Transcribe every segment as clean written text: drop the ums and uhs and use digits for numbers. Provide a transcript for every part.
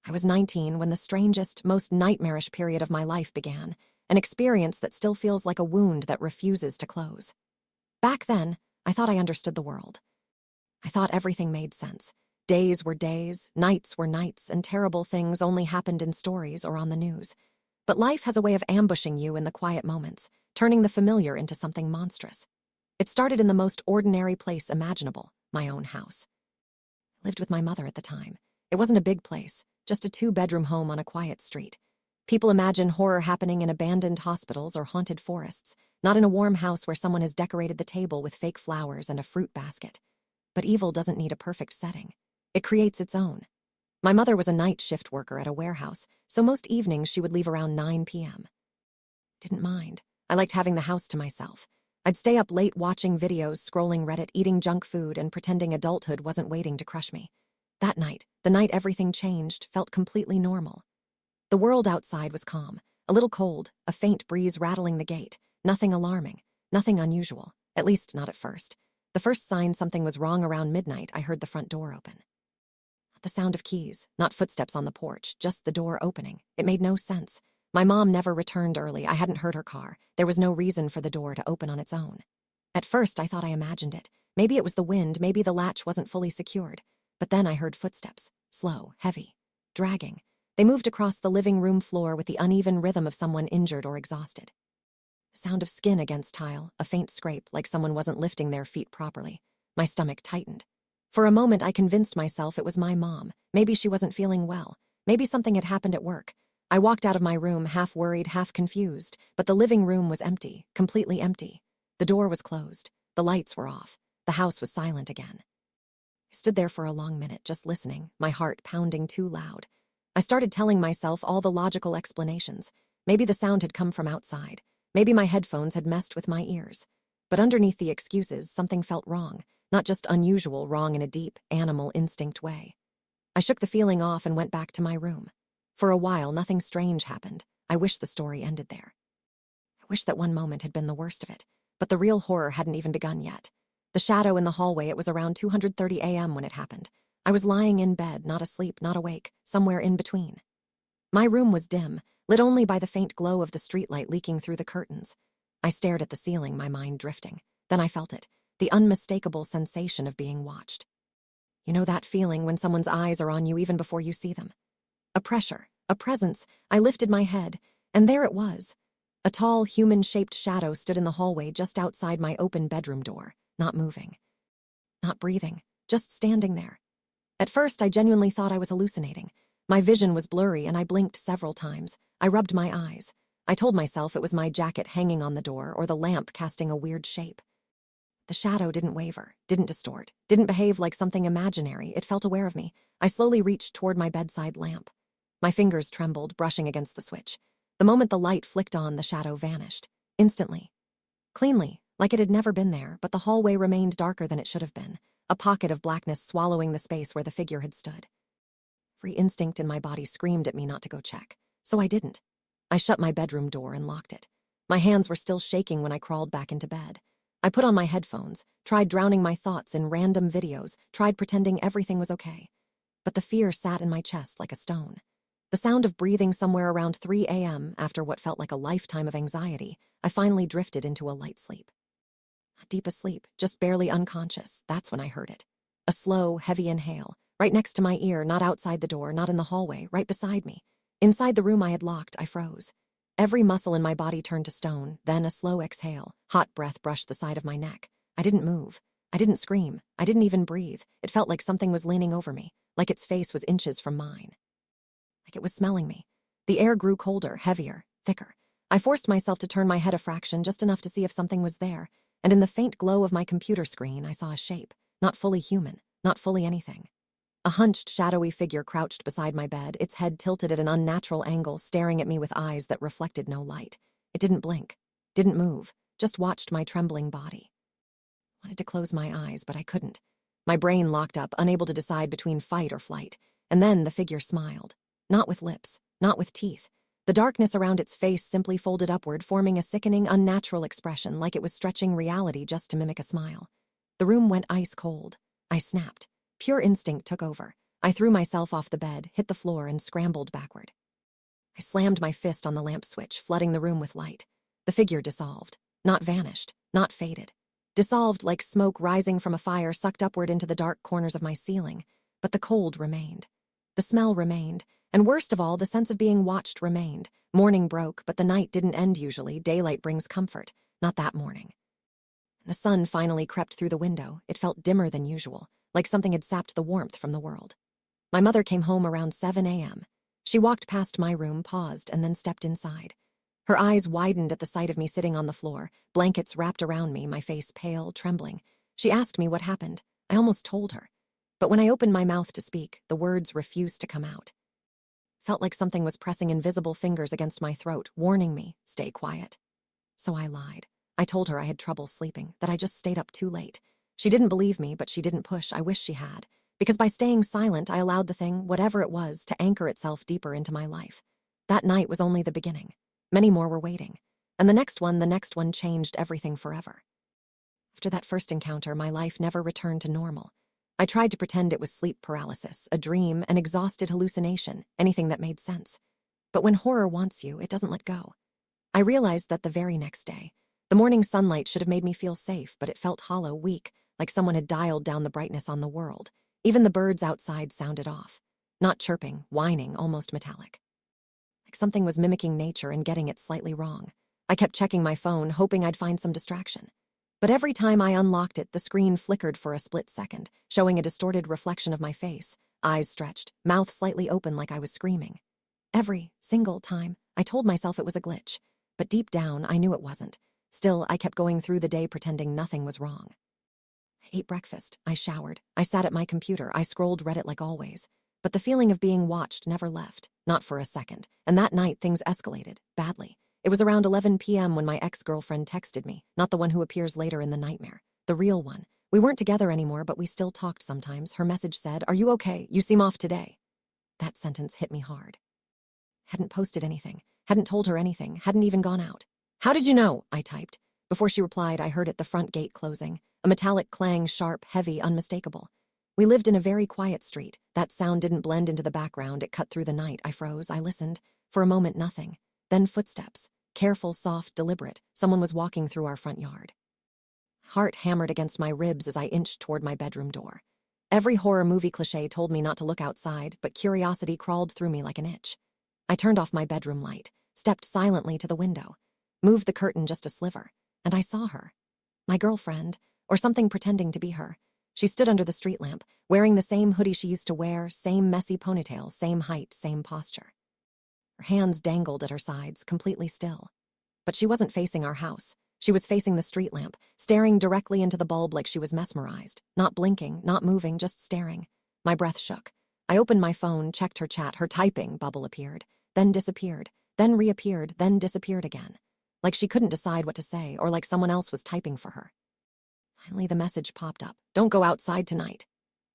I was 19 when the strangest, most nightmarish period of my life began, an experience that still feels like a wound that refuses to close. Back then, I thought I understood the world. I thought everything made sense. Days were days, nights were nights, and terrible things only happened in stories or on the news. But life has a way of ambushing you in the quiet moments, turning the familiar into something monstrous. It started in the most ordinary place imaginable, my own house. I lived with my mother at the time. It wasn't a big place, just a 2-bedroom home on a quiet street. People imagine horror happening in abandoned hospitals or haunted forests, not in a warm house where someone has decorated the table with fake flowers and a fruit basket. But evil doesn't need a perfect setting. It creates its own. My mother was a night shift worker at a warehouse, so most evenings she would leave around 9 p.m. Didn't mind. I liked having the house to myself. I'd stay up late watching videos, scrolling Reddit, eating junk food, and pretending adulthood wasn't waiting to crush me. That night, the night everything changed, felt completely normal. The world outside was calm, a little cold, a faint breeze rattling the gate. Nothing alarming, nothing unusual, at least not at first. The first sign something was wrong around midnight, I heard the front door open. Not the sound of keys, not footsteps on the porch, just the door opening. It made no sense. My mom never returned early. I hadn't heard her car. There was no reason for the door to open on its own. At first, I thought I imagined it. Maybe it was the wind, maybe the latch wasn't fully secured. But then I heard footsteps, slow, heavy, dragging. They moved across the living room floor with the uneven rhythm of someone injured or exhausted. The sound of skin against tile, a faint scrape, like someone wasn't lifting their feet properly. My stomach tightened. For a moment, I convinced myself it was my mom. Maybe she wasn't feeling well. Maybe something had happened at work. I walked out of my room, half worried, half confused, but the living room was empty, completely empty. The door was closed. The lights were off. The house was silent again. I stood there for a long minute, just listening, my heart pounding too loud. I started telling myself all the logical explanations. Maybe the sound had come from outside. Maybe my headphones had messed with my ears. But underneath the excuses, something felt wrong. Not just unusual, wrong in a deep, animal instinct way. I shook the feeling off and went back to my room. For a while, nothing strange happened. I wish the story ended there. I wish that one moment had been the worst of it. But the real horror hadn't even begun yet. The shadow in the hallway, it was around 2:30 a.m. when it happened. I was lying in bed, not asleep, not awake, somewhere in between. My room was dim, lit only by the faint glow of the streetlight leaking through the curtains. I stared at the ceiling, my mind drifting. Then I felt it, the unmistakable sensation of being watched. You know that feeling when someone's eyes are on you even before you see them? A pressure, a presence. I lifted my head, and there it was. A tall, human-shaped shadow stood in the hallway just outside my open bedroom door, not moving, not breathing, just standing there. At first, I genuinely thought I was hallucinating. My vision was blurry, and I blinked several times. I rubbed my eyes. I told myself it was my jacket hanging on the door or the lamp casting a weird shape. The shadow didn't waver, didn't distort, didn't behave like something imaginary. It felt aware of me. I slowly reached toward my bedside lamp. My fingers trembled, brushing against the switch. The moment the light flicked on, the shadow vanished. Instantly. Cleanly, like it had never been there, but the hallway remained darker than it should have been, a pocket of blackness swallowing the space where the figure had stood. Every instinct in my body screamed at me not to go check, so I didn't. I shut my bedroom door and locked it. My hands were still shaking when I crawled back into bed. I put on my headphones, tried drowning my thoughts in random videos, tried pretending everything was okay. But the fear sat in my chest like a stone. The sound of breathing somewhere around 3 a.m., after what felt like a lifetime of anxiety, I finally drifted into a light sleep. Not deep asleep, just barely unconscious. That's when I heard it. A slow, heavy inhale, right next to my ear, not outside the door, not in the hallway, right beside me. Inside the room I had locked, I froze. Every muscle in my body turned to stone, then a slow exhale. Hot breath brushed the side of my neck. I didn't move. I didn't scream. I didn't even breathe. It felt like something was leaning over me, like its face was inches from mine. Like it was smelling me. The air grew colder, heavier, thicker. I forced myself to turn my head a fraction, just enough to see if something was there, and in the faint glow of my computer screen, I saw a shape, not fully human, not fully anything. A hunched, shadowy figure crouched beside my bed, its head tilted at an unnatural angle, staring at me with eyes that reflected no light. It didn't blink, didn't move, just watched my trembling body. I wanted to close my eyes, but I couldn't. My brain locked up, unable to decide between fight or flight, and then the figure smiled. Not with lips, not with teeth. The darkness around its face simply folded upward, forming a sickening, unnatural expression, like it was stretching reality just to mimic a smile. The room went ice cold. I snapped. Pure instinct took over. I threw myself off the bed, hit the floor, and scrambled backward. I slammed my fist on the lamp switch, flooding the room with light. The figure dissolved. Not vanished, not faded. Dissolved like smoke rising from a fire sucked upward into the dark corners of my ceiling. But the cold remained. The smell remained. And worst of all, the sense of being watched remained. Morning broke, but the night didn't end usually. Daylight brings comfort. Not that morning. The sun finally crept through the window. It felt dimmer than usual, like something had sapped the warmth from the world. My mother came home around 7 a.m. She walked past my room, paused, and then stepped inside. Her eyes widened at the sight of me sitting on the floor, blankets wrapped around me, my face pale, trembling. She asked me what happened. I almost told her. But when I opened my mouth to speak, the words refused to come out. Felt like something was pressing invisible fingers against my throat, warning me, stay quiet. So I lied. I told her I had trouble sleeping, that I just stayed up too late. She didn't believe me, but she didn't push. I wish she had. Because by staying silent, I allowed the thing, whatever it was, to anchor itself deeper into my life. That night was only the beginning. Many more were waiting. And the next one changed everything forever. After that first encounter, my life never returned to normal. I tried to pretend it was sleep paralysis, a dream, an exhausted hallucination, anything that made sense. But when horror wants you, it doesn't let go. I realized that the very next day. The morning sunlight should have made me feel safe, but it felt hollow, weak, like someone had dialed down the brightness on the world. Even the birds outside sounded off. Not chirping, whining, almost metallic. Like something was mimicking nature and getting it slightly wrong. I kept checking my phone, hoping I'd find some distraction. But every time I unlocked it, the screen flickered for a split second, showing a distorted reflection of my face, eyes stretched, mouth slightly open like I was screaming. Every single time, I told myself it was a glitch. But deep down, I knew it wasn't. Still, I kept going through the day pretending nothing was wrong. I ate breakfast, I showered, I sat at my computer, I scrolled Reddit like always. But the feeling of being watched never left, not for a second. And that night, things escalated, badly. It was around 11 p.m. when my ex-girlfriend texted me, not the one who appears later in the nightmare, the real one. We weren't together anymore, but we still talked sometimes. Her message said, "Are you okay? You seem off today." That sentence hit me hard. Hadn't posted anything, hadn't told her anything, hadn't even gone out. "How did you know?" I typed. Before she replied, I heard the front gate closing. A metallic clang, sharp, heavy, unmistakable. We lived in a very quiet street. That sound didn't blend into the background. It cut through the night. I froze. I listened. For a moment, nothing. Then footsteps. Careful, soft, deliberate. Someone was walking through our front yard. Heart hammered against my ribs as I inched toward my bedroom door. Every horror movie cliché told me not to look outside, but curiosity crawled through me like an itch. I turned off my bedroom light, stepped silently to the window, moved the curtain just a sliver, and I saw her. My girlfriend, or something pretending to be her. She stood under the street lamp, wearing the same hoodie she used to wear, same messy ponytail, same height, same posture. Her hands dangled at her sides, completely still. But she wasn't facing our house. She was facing the street lamp, staring directly into the bulb like she was mesmerized. Not blinking, not moving, just staring. My breath shook. I opened my phone, checked her chat. Her typing bubble appeared, then disappeared, then reappeared, then disappeared again. Like she couldn't decide what to say, or like someone else was typing for her. Finally, the message popped up. "Don't go outside tonight."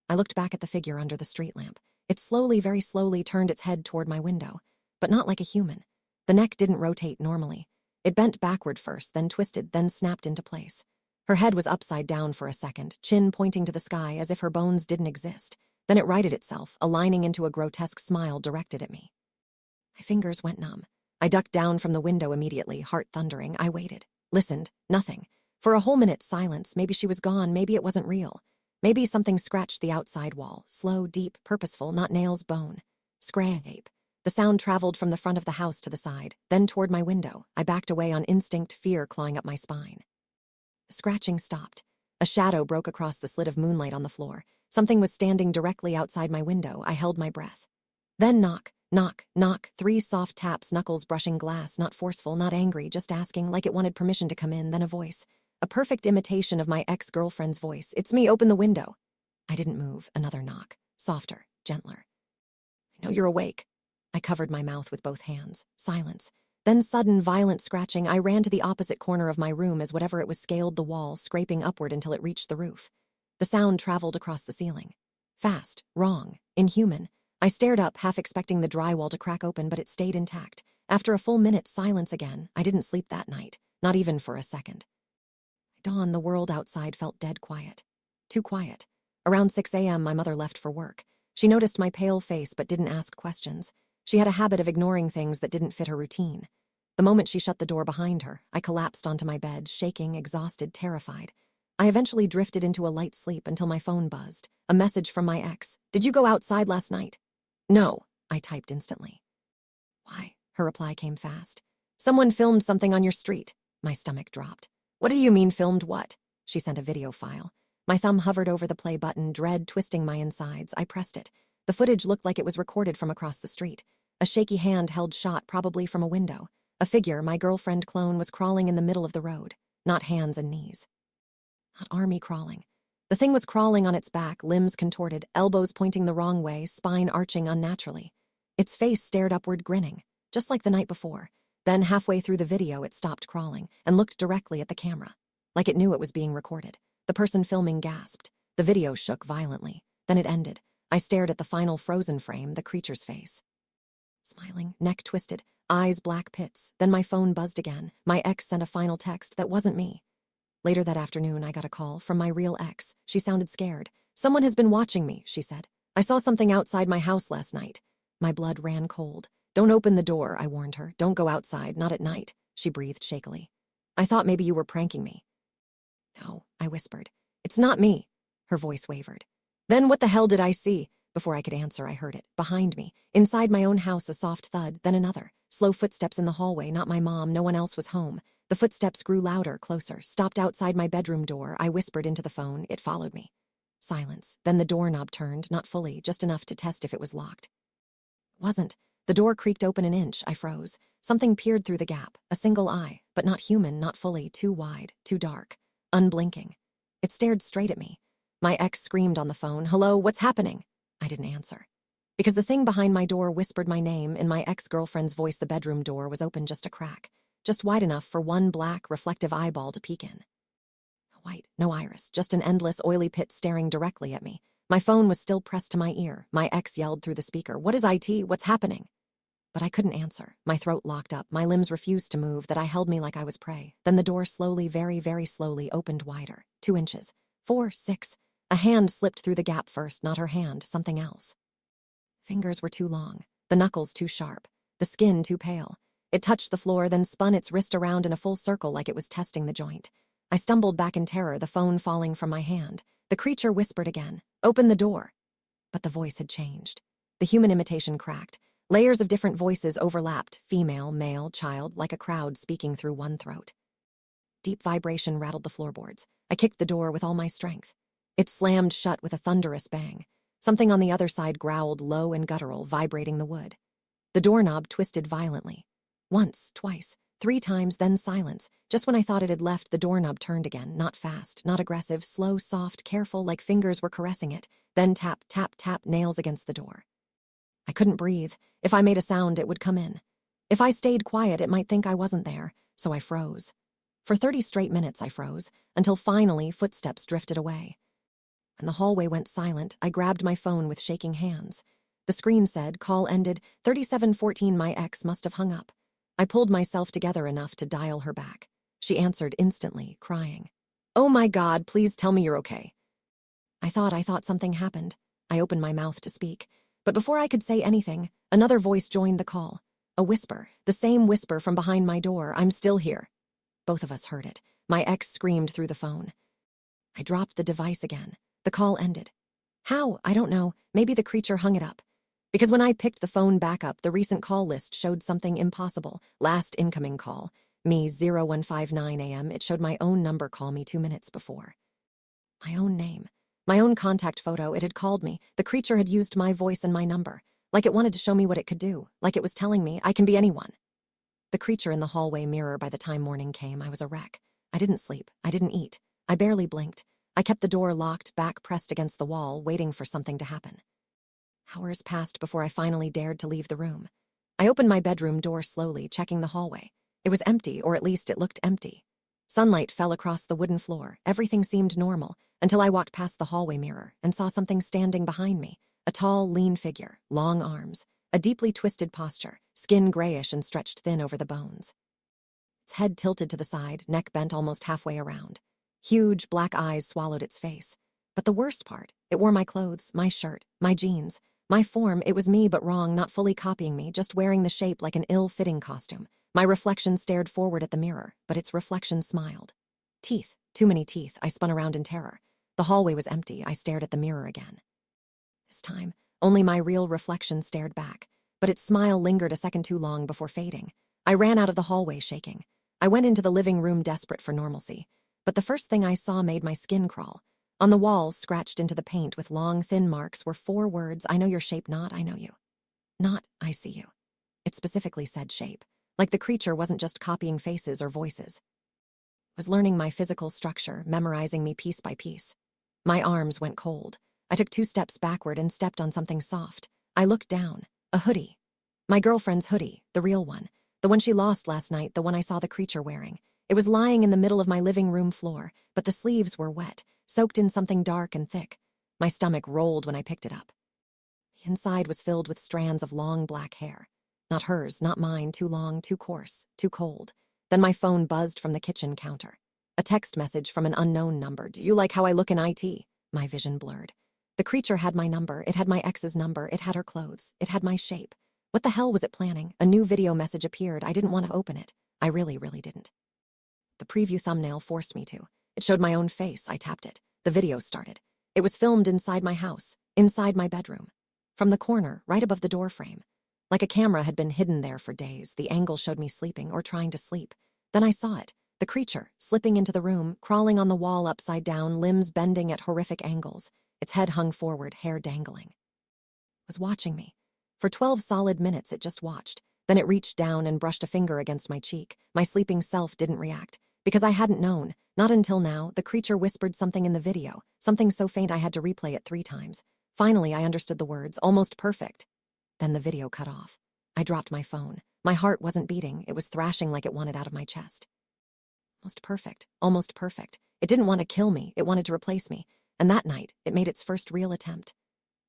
I looked back at the figure under the street lamp. It slowly, very slowly turned its head toward my window, but not like a human. The neck didn't rotate normally. It bent backward first, then twisted, then snapped into place. Her head was upside down for a second, chin pointing to the sky as if her bones didn't exist. Then it righted itself, aligning into a grotesque smile directed at me. My fingers went numb. I ducked down from the window immediately, heart thundering. I waited, listened, nothing. For a whole minute, silence. Maybe she was gone, maybe it wasn't real. Maybe something scratched the outside wall, slow, deep, purposeful, not nails, bone. Scrape. The sound traveled from the front of the house to the side, then toward my window. I backed away on instinct, fear clawing up my spine. The scratching stopped. A shadow broke across the slit of moonlight on the floor. Something was standing directly outside my window. I held my breath. Then knock, knock, knock, 3 soft taps, knuckles brushing glass, not forceful, not angry, just asking, like it wanted permission to come in, then a voice. A perfect imitation of my ex-girlfriend's voice. "It's me, open the window." I didn't move. Another knock. Softer, gentler. "I know you're awake." I covered my mouth with both hands. Silence. Then sudden, violent scratching. I ran to the opposite corner of my room as whatever it was scaled the wall, scraping upward until it reached the roof. The sound traveled across the ceiling. Fast, wrong, inhuman. I stared up, half expecting the drywall to crack open, but it stayed intact. After a full minute, silence again. I didn't sleep that night, not even for a second. At dawn, the world outside felt dead quiet. Too quiet. Around 6 a.m., my mother left for work. She noticed my pale face but didn't ask questions. She had a habit of ignoring things that didn't fit her routine. The moment she shut the door behind her, I collapsed onto my bed, shaking, exhausted, terrified. I eventually drifted into a light sleep until my phone buzzed. A message from my ex. "Did you go outside last night?" "No," I typed instantly. "Why?" Her reply came fast. "Someone filmed something on your street." My stomach dropped. "What do you mean filmed what?" She sent a video file. My thumb hovered over the play button, dread twisting my insides. I pressed it. The footage looked like it was recorded from across the street. A shaky hand held shot, probably from a window. A figure, my girlfriend clone, was crawling in the middle of the road. Not hands and knees. Not army crawling. The thing was crawling on its back, limbs contorted, elbows pointing the wrong way, spine arching unnaturally. Its face stared upward, grinning, just like the night before. Then, halfway through the video, it stopped crawling and looked directly at the camera, like it knew it was being recorded. The person filming gasped. The video shook violently. Then it ended. I stared at the final frozen frame, the creature's face. Smiling, neck twisted, eyes black pits. Then my phone buzzed again. My ex sent a final text that wasn't me. Later that afternoon, I got a call from my real ex. She sounded scared. "Someone has been watching me," she said. "I saw something outside my house last night." My blood ran cold. "Don't open the door," I warned her. "Don't go outside, not at night," she breathed shakily. "I thought maybe you were pranking me." "No," I whispered. "It's not me." Her voice wavered. "Then what the hell did I see?" Before I could answer, I heard it. Behind me. Inside my own house, a soft thud, then another. Slow footsteps in the hallway, not my mom, no one else was home. The footsteps grew louder, closer, stopped outside my bedroom door. I whispered into the phone. It followed me. Silence. Then the doorknob turned, not fully, just enough to test if it was locked. It wasn't. The door creaked open an inch. I froze. Something peered through the gap. A single eye, but not human, not fully, too wide, too dark. Unblinking. It stared straight at me. My ex screamed on the phone. "Hello, what's happening?" I didn't answer. Because the thing behind my door whispered my name. In my ex-girlfriend's voice, the bedroom door was open just a crack. Just wide enough for one black, reflective eyeball to peek in. No white, no iris, just an endless, oily pit staring directly at me. My phone was still pressed to my ear. My ex yelled through the speaker, "What is IT? What's happening?" But I couldn't answer. My throat locked up. My limbs refused to move. That eye held me like I was prey. Then the door slowly, very, very slowly opened wider. 2 inches. 4, 6. A hand slipped through the gap first. Not her hand, something else. Fingers were too long. The knuckles too sharp. The skin too pale. It touched the floor, then spun its wrist around in a full circle like it was testing the joint. I stumbled back in terror, the phone falling from my hand. The creature whispered again, "Open the door." But the voice had changed. The human imitation cracked. Layers of different voices overlapped, female, male, child, like a crowd speaking through one throat. Deep vibration rattled the floorboards. I kicked the door with all my strength. It slammed shut with a thunderous bang. Something on the other side growled low and guttural, vibrating the wood. The doorknob twisted violently. Once, twice, 3 times, then silence. Just when I thought it had left, the doorknob turned again, not fast, not aggressive, slow, soft, careful, like fingers were caressing it. Then tap, tap, tap, nails against the door. I couldn't breathe. If I made a sound, it would come in. If I stayed quiet, it might think I wasn't there, so I froze. For 30 straight minutes I froze, until finally footsteps drifted away. When the hallway went silent, I grabbed my phone with shaking hands. The screen said, "Call ended, 3714." My ex must have hung up. I pulled myself together enough to dial her back. She answered instantly, crying. "Oh my God, please tell me you're okay." I thought something happened. I opened my mouth to speak. But before I could say anything, another voice joined the call. A whisper, the same whisper from behind my door, "I'm still here." Both of us heard it. My ex screamed through the phone. I dropped the device again. The call ended. How? I don't know. Maybe the creature hung it up. Because when I picked the phone back up, the recent call list showed something impossible. Last incoming call. Me, 0159 a.m. It showed my own number call me 2 minutes before. My own name. My own contact photo. It had called me. The creature had used my voice and my number. Like it wanted to show me what it could do. Like it was telling me, I can be anyone. The creature in the hallway mirror. By the time morning came, I was a wreck. I didn't sleep. I didn't eat. I barely blinked. I kept the door locked, back pressed against the wall, waiting for something to happen. Hours passed before I finally dared to leave the room. I opened my bedroom door slowly, checking the hallway. It was empty, or at least it looked empty. Sunlight fell across the wooden floor. Everything seemed normal, until I walked past the hallway mirror and saw something standing behind me. A tall, lean figure, long arms, a deeply twisted posture, skin grayish and stretched thin over the bones. Its head tilted to the side, neck bent almost halfway around. Huge black eyes swallowed its face. But the worst part, it wore my clothes, my shirt, my jeans, my form. It was me but wrong, not fully copying me, just wearing the shape like an ill-fitting costume. My reflection stared forward at the mirror, but its reflection smiled. Teeth, too many teeth. I spun around in terror. The hallway was empty. I stared at the mirror again. This time, only my real reflection stared back, but its smile lingered a second too long before fading. I ran out of the hallway shaking. I went into the living room desperate for normalcy, but the first thing I saw made my skin crawl. On the walls, scratched into the paint with long, thin marks, were 4 words: I know your shape, not I know you. Not I see you. It specifically said shape, like the creature wasn't just copying faces or voices. It was learning my physical structure, memorizing me piece by piece. My arms went cold. I took 2 steps backward and stepped on something soft. I looked down. A hoodie. My girlfriend's hoodie, the real one. The one she lost last night, the one I saw the creature wearing. It was lying in the middle of my living room floor, but the sleeves were wet, soaked in something dark and thick. My stomach rolled when I picked it up. The inside was filled with strands of long black hair. Not hers, not mine, too long, too coarse, too cold. Then my phone buzzed from the kitchen counter. A text message from an unknown number. Do you like how I look in IT? My vision blurred. The creature had my number, it had my ex's number, it had her clothes, it had my shape. What the hell was it planning? A new video message appeared. I didn't want to open it. I really didn't. The preview thumbnail forced me to. It showed my own face. I tapped it. The video started. It was filmed inside my house, inside my bedroom. From the corner, right above the door frame. Like a camera had been hidden there for days, the angle showed me sleeping or trying to sleep. Then I saw it. The creature, slipping into the room, crawling on the wall upside down, limbs bending at horrific angles. Its head hung forward, hair dangling. It was watching me. For 12 solid minutes it just watched. Then it reached down and brushed a finger against my cheek. My sleeping self didn't react. Because I hadn't known. Not until now, the creature whispered something in the video. Something so faint I had to replay it 3 times. Finally, I understood the words. Almost perfect. Then the video cut off. I dropped my phone. My heart wasn't beating. It was thrashing like it wanted out of my chest. Almost perfect. Almost perfect. It didn't want to kill me. It wanted to replace me. And that night, it made its first real attempt.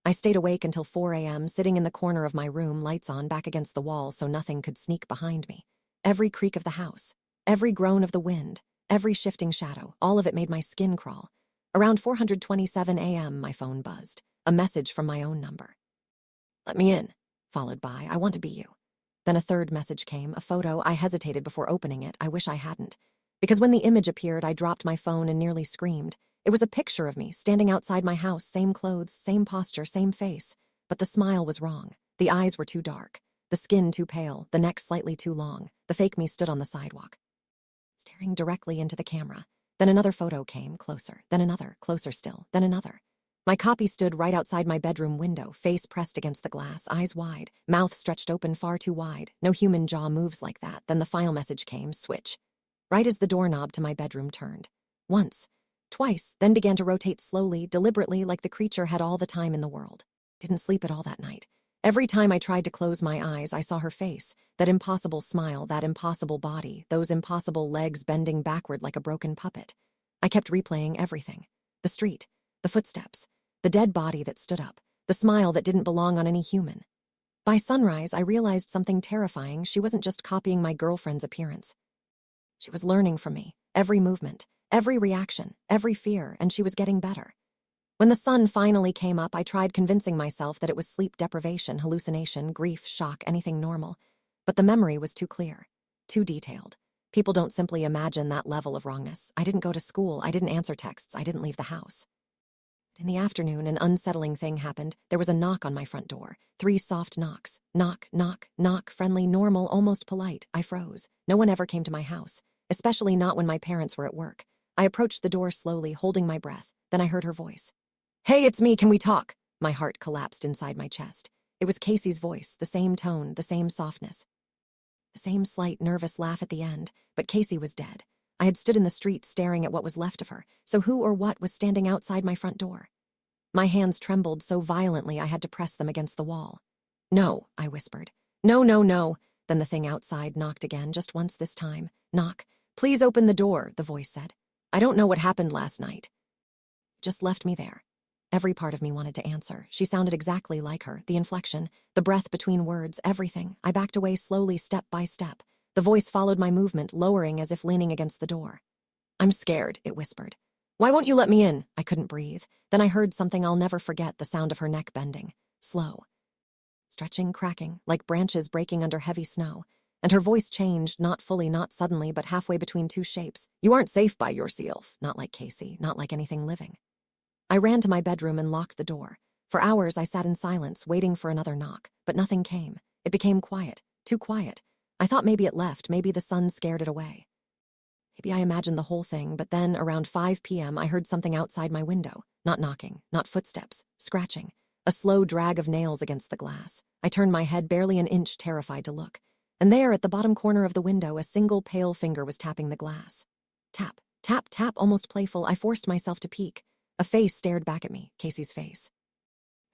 I stayed awake until 4 a.m., sitting in the corner of my room, lights on, back against the wall so nothing could sneak behind me. Every creak of the house, every groan of the wind, every shifting shadow, all of it made my skin crawl. Around 4:27 a.m., my phone buzzed. A message from my own number. Let me in, followed by, I want to be you. Then a third message came, a photo. I hesitated before opening it. I wish I hadn't. Because when the image appeared, I dropped my phone and nearly screamed. It was a picture of me, standing outside my house, same clothes, same posture, same face. But the smile was wrong. The eyes were too dark, the skin too pale, the neck slightly too long. The fake me stood on the sidewalk, staring directly into the camera. Then another photo came, closer, then another, closer still, then another. My copy stood right outside my bedroom window, face pressed against the glass, eyes wide, mouth stretched open far too wide. No human jaw moves like that. Then the final message came, switch. Right as the doorknob to my bedroom turned. Once. Twice, then began to rotate slowly, deliberately, like the creature had all the time in the world. Didn't sleep at all that night. Every time I tried to close my eyes, I saw her face, that impossible smile, that impossible body, those impossible legs bending backward like a broken puppet. I kept replaying everything. The street, the footsteps, the dead body that stood up, the smile that didn't belong on any human. By sunrise, I realized something terrifying. She wasn't just copying my girlfriend's appearance. She was learning from me, every movement, every reaction, every fear, and she was getting better. When the sun finally came up, I tried convincing myself that it was sleep deprivation, hallucination, grief, shock, anything normal. But the memory was too clear, too detailed. People don't simply imagine that level of wrongness. I didn't go to school, I didn't answer texts, I didn't leave the house. In the afternoon, an unsettling thing happened. There was a knock on my front door. 3 soft knocks. Knock, knock, knock, friendly, normal, almost polite. I froze. No one ever came to my house, especially not when my parents were at work. I approached the door slowly, holding my breath. Then I heard her voice. Hey, it's me, can we talk? My heart collapsed inside my chest. It was Casey's voice, the same tone, the same softness. The same slight, nervous laugh at the end, but Casey was dead. I had stood in the street staring at what was left of her, so who or what was standing outside my front door? My hands trembled so violently I had to press them against the wall. No, I whispered. No, no, no. Then the thing outside knocked again, just once this time. Knock. Please open the door, the voice said. I don't know what happened last night. Just left me there. Every part of me wanted to answer. She sounded exactly like her, the inflection, the breath between words, everything. I backed away slowly, step by step. The voice followed my movement, lowering as if leaning against the door. I'm scared, it whispered. Why won't you let me in? I couldn't breathe. Then I heard something I'll never forget, the sound of her neck bending. Slow. Stretching, cracking, like branches breaking under heavy snow. And her voice changed, not fully, not suddenly, but halfway between two shapes. You aren't safe by yourself. Not like Casey, not like anything living. I ran to my bedroom and locked the door. For hours I sat in silence, waiting for another knock, but nothing came. It became quiet, too quiet. I thought maybe it left, maybe the sun scared it away. Maybe I imagined the whole thing, but then, around 5 p.m., I heard something outside my window. Not knocking, not footsteps, scratching. A slow drag of nails against the glass. I turned my head barely an inch, terrified to look. And there, at the bottom corner of the window, a single pale finger was tapping the glass. Tap, tap, tap, almost playful. I forced myself to peek. A face stared back at me, Casey's face.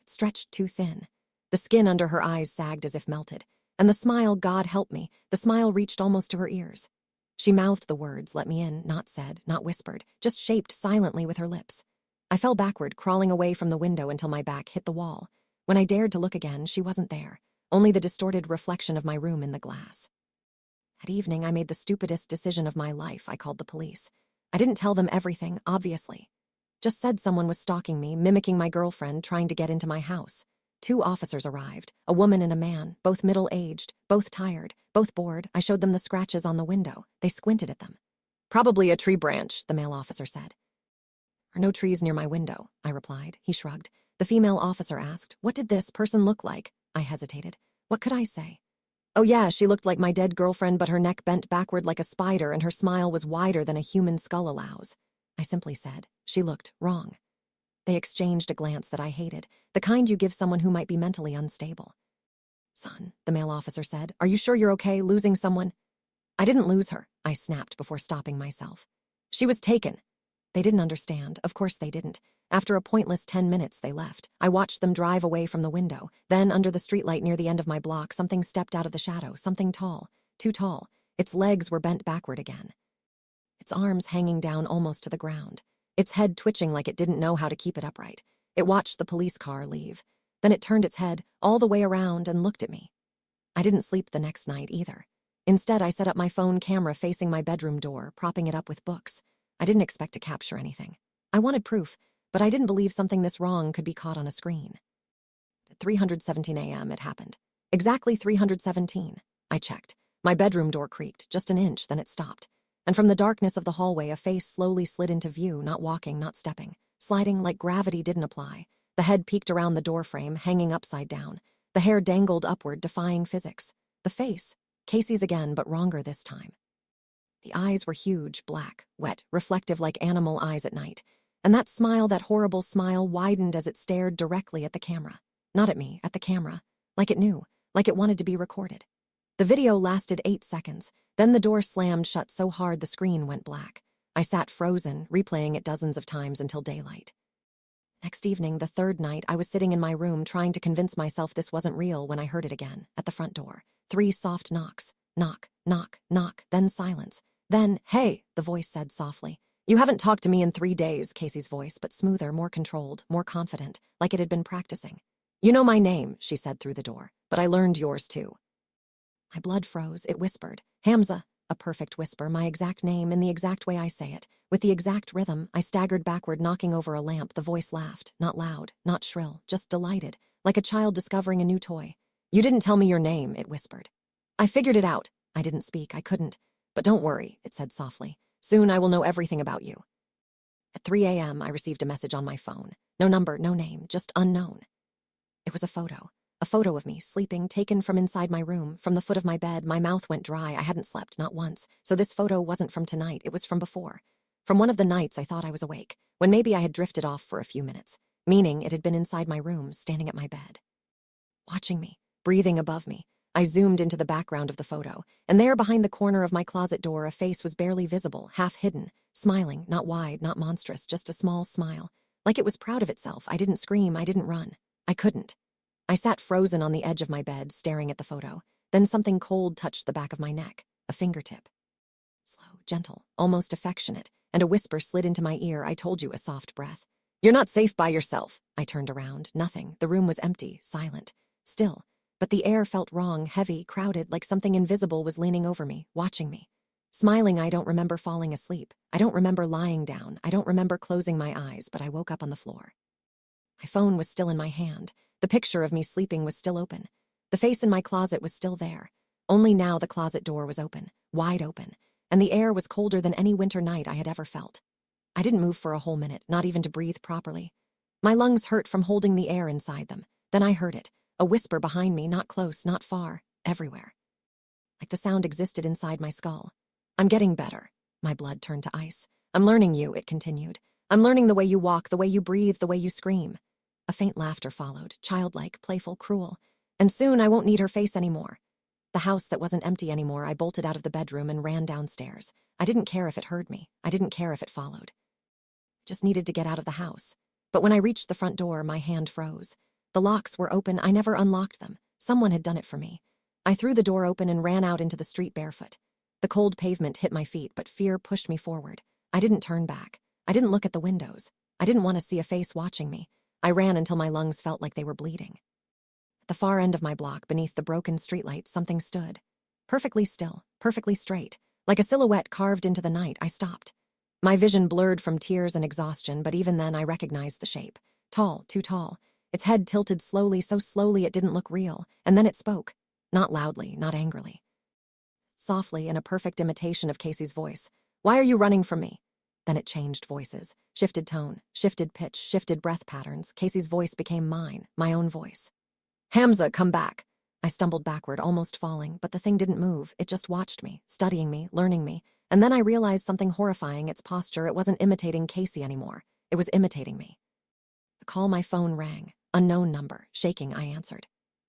It stretched too thin. The skin under her eyes sagged as if melted. And the smile, God help me, the smile reached almost to her ears. She mouthed the words, let me in, not said, not whispered, just shaped silently with her lips. I fell backward, crawling away from the window until my back hit the wall. When I dared to look again, she wasn't there, only the distorted reflection of my room in the glass. That evening, I made the stupidest decision of my life. I called the police. I didn't tell them everything, obviously. Just said someone was stalking me, mimicking my girlfriend, trying to get into my house. 2 officers arrived, a woman and a man, both middle-aged, both tired, both bored. I showed them the scratches on the window. They squinted at them. Probably a tree branch, the male officer said. There are no trees near my window, I replied. He shrugged. The female officer asked, what did this person look like? I hesitated. What could I say? Oh yeah, she looked like my dead girlfriend, but her neck bent backward like a spider and her smile was wider than a human skull allows. I simply said, she looked wrong. They exchanged a glance that I hated, the kind you give someone who might be mentally unstable. Son, the male officer said, are you sure you're okay losing someone? I didn't lose her, I snapped before stopping myself. She was taken. They didn't understand. Of course they didn't. After a pointless 10 minutes, they left. I watched them drive away from the window. Then, under the streetlight near the end of my block, something stepped out of the shadow, something tall, too tall. Its legs were bent backward again. Its arms hanging down almost to the ground. Its head twitching like it didn't know how to keep it upright. It watched the police car leave. Then it turned its head all the way around and looked at me. I didn't sleep the next night either. Instead, I set up my phone camera facing my bedroom door, propping it up with books. I didn't expect to capture anything. I wanted proof, but I didn't believe something this wrong could be caught on a screen. At 3:17 a.m. it happened. Exactly 3:17. I checked. My bedroom door creaked, just an inch, then it stopped. And from the darkness of the hallway, a face slowly slid into view, not walking, not stepping. Sliding like gravity didn't apply. The head peeked around the doorframe, hanging upside down. The hair dangled upward, defying physics. The face, Casey's again, but wronger this time. The eyes were huge, black, wet, reflective like animal eyes at night. And that smile, that horrible smile, widened as it stared directly at the camera. Not at me, at the camera. Like it knew, like it wanted to be recorded. The video lasted 8 seconds. Then the door slammed shut so hard the screen went black. I sat frozen, replaying it dozens of times until daylight. Next evening, the 3rd night, I was sitting in my room trying to convince myself this wasn't real when I heard it again, at the front door. 3 soft knocks. Knock, knock, knock, then silence. Then, hey, the voice said softly. You haven't talked to me in 3 days, Casey's voice, but smoother, more controlled, more confident, like it had been practicing. You know my name, she said through the door, but I learned yours too. My blood froze. It whispered, Hamza, a perfect whisper, my exact name in the exact way I say it. With the exact rhythm, I staggered backward, knocking over a lamp. The voice laughed, not loud, not shrill, just delighted, like a child discovering a new toy. You didn't tell me your name, it whispered. I figured it out. I didn't speak, I couldn't. But don't worry, it said softly. Soon I will know everything about you. At 3 a.m., I received a message on my phone. No number, no name, just unknown. It was a photo of me, sleeping, taken from inside my room, from the foot of my bed. My mouth went dry. I hadn't slept, not once. So this photo wasn't from tonight, it was from before. From one of the nights I thought I was awake, when maybe I had drifted off for a few minutes, meaning it had been inside my room, standing at my bed. Watching me, breathing above me. I zoomed into the background of the photo, and there behind the corner of my closet door, a face was barely visible, half hidden, smiling, not wide, not monstrous, just a small smile. Like it was proud of itself. I didn't scream, I didn't run. I couldn't. I sat frozen on the edge of my bed, staring at the photo. Then something cold touched the back of my neck, a fingertip. Slow, gentle, almost affectionate, and a whisper slid into my ear. I told you, a soft breath. You're not safe by yourself. I turned around. Nothing. The room was empty, silent, still. But the air felt wrong, heavy, crowded, like something invisible was leaning over me, watching me. Smiling, I don't remember falling asleep. I don't remember lying down. I don't remember closing my eyes, but I woke up on the floor. My phone was still in my hand. The picture of me sleeping was still open. The face in my closet was still there. Only now the closet door was open, wide open, and the air was colder than any winter night I had ever felt. I didn't move for a whole minute, not even to breathe properly. My lungs hurt from holding the air inside them. Then I heard it, a whisper behind me, not close, not far, everywhere. Like the sound existed inside my skull. I'm getting better. My blood turned to ice. I'm learning you, it continued. I'm learning the way you walk, the way you breathe, the way you scream. A faint laughter followed, childlike, playful, cruel. And soon I won't need her face anymore. The house that wasn't empty anymore, I bolted out of the bedroom and ran downstairs. I didn't care if it heard me. I didn't care if it followed. Just needed to get out of the house. But when I reached the front door, my hand froze. The locks were open. I never unlocked them. Someone had done it for me. I threw the door open and ran out into the street barefoot. The cold pavement hit my feet, but fear pushed me forward. I didn't turn back. I didn't look at the windows. I didn't want to see a face watching me. I ran until my lungs felt like they were bleeding. At the far end of my block, beneath the broken streetlight, something stood. Perfectly still, perfectly straight. Like a silhouette carved into the night, I stopped. My vision blurred from tears and exhaustion, but even then I recognized the shape. Tall, too tall. Its head tilted slowly, so slowly it didn't look real. And then it spoke. Not loudly, not angrily. Softly, in a perfect imitation of Casey's voice. "Why are you running from me?" Then it changed voices. Shifted tone, shifted pitch, shifted breath patterns. Casey's voice became mine, my own voice. "Hamza, come back." I stumbled backward, almost falling, but the thing didn't move. It just watched me, studying me, learning me. And then I realized something horrifying. Its posture, it wasn't imitating Casey anymore. It was imitating me. The call my phone rang. Unknown number. Shaking, I answered.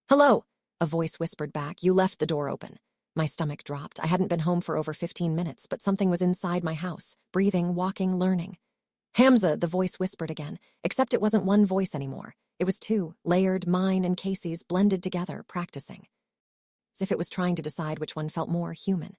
"Hello," a voice whispered back. "You left the door open." My stomach dropped. I hadn't been home for over 15 minutes, but something was inside my house, breathing, walking, learning. "Hamza," the voice whispered again, except it wasn't one voice anymore. It was two, layered, mine and Casey's, blended together, practicing. As if it was trying to decide which one felt more human.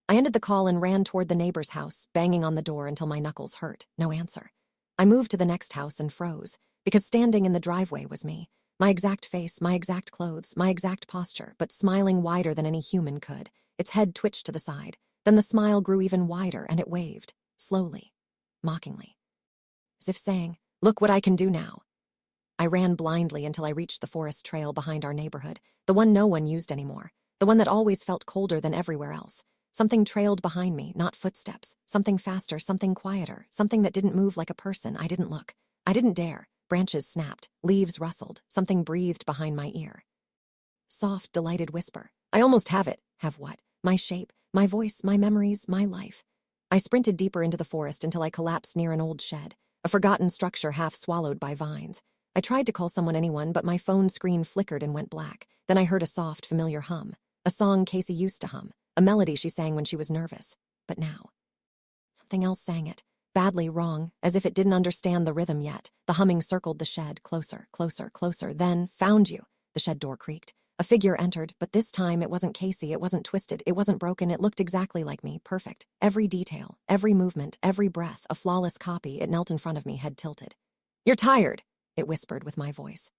I ended the call and ran toward the neighbor's house, banging on the door until my knuckles hurt. No answer. I moved to the next house and froze, because standing in the driveway was me. My exact face, my exact clothes, my exact posture, but smiling wider than any human could. Its head twitched to the side. Then the smile grew even wider, and it waved, slowly, mockingly. As if saying, "Look what I can do now." I ran blindly until I reached the forest trail behind our neighborhood, the one no one used anymore, the one that always felt colder than everywhere else. Something trailed behind me, not footsteps. Something faster, something quieter, something that didn't move like a person. I didn't look. I didn't dare. Branches snapped, leaves rustled, something breathed behind my ear. Soft, delighted whisper. I almost have it. Have what? My shape, my voice, my memories, my life. I sprinted deeper into the forest until I collapsed near an old shed, a forgotten structure half swallowed by vines. I tried to call anyone, but my phone screen flickered and went black. Then I heard a soft, familiar hum, a song Casey used to hum, a melody she sang when she was nervous. But now, something else sang it. Badly wrong, as if it didn't understand the rhythm yet. The humming circled the shed, closer, closer, closer. Then, "Found you." The shed door creaked. A figure entered, but this time it wasn't Casey, it wasn't twisted, it wasn't broken, it looked exactly like me, perfect. Every detail, every movement, every breath, a flawless copy. It knelt in front of me, head tilted. "You're tired," it whispered with my voice.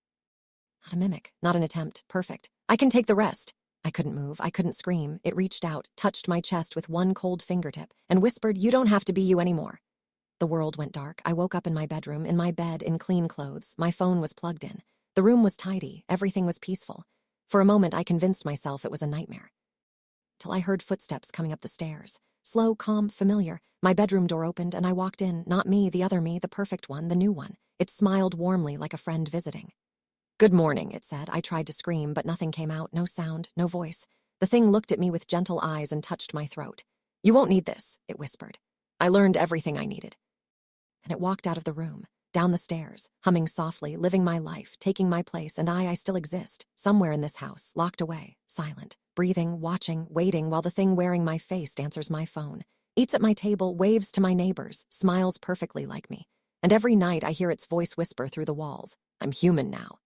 Not a mimic, not an attempt, perfect. "I can take the rest." I couldn't move, I couldn't scream. It reached out, touched my chest with one cold fingertip, and whispered, "You don't have to be you anymore." The world went dark. I woke up in my bedroom, in my bed, in clean clothes. My phone was plugged in. The room was tidy. Everything was peaceful. For a moment, I convinced myself it was a nightmare. Till I heard footsteps coming up the stairs. Slow, calm, familiar. My bedroom door opened, and I walked in. Not me, the other me, the perfect one, the new one. It smiled warmly like a friend visiting. "Good morning," it said. I tried to scream, but nothing came out. No sound, no voice. The thing looked at me with gentle eyes and touched my throat. "You won't need this," it whispered. "I learned everything I needed." And it walked out of the room, down the stairs, humming softly, living my life, taking my place, and I still exist, somewhere in this house, locked away, silent, breathing, watching, waiting while the thing wearing my face answers my phone, eats at my table, waves to my neighbors, smiles perfectly like me. And every night I hear its voice whisper through the walls, "I'm human now."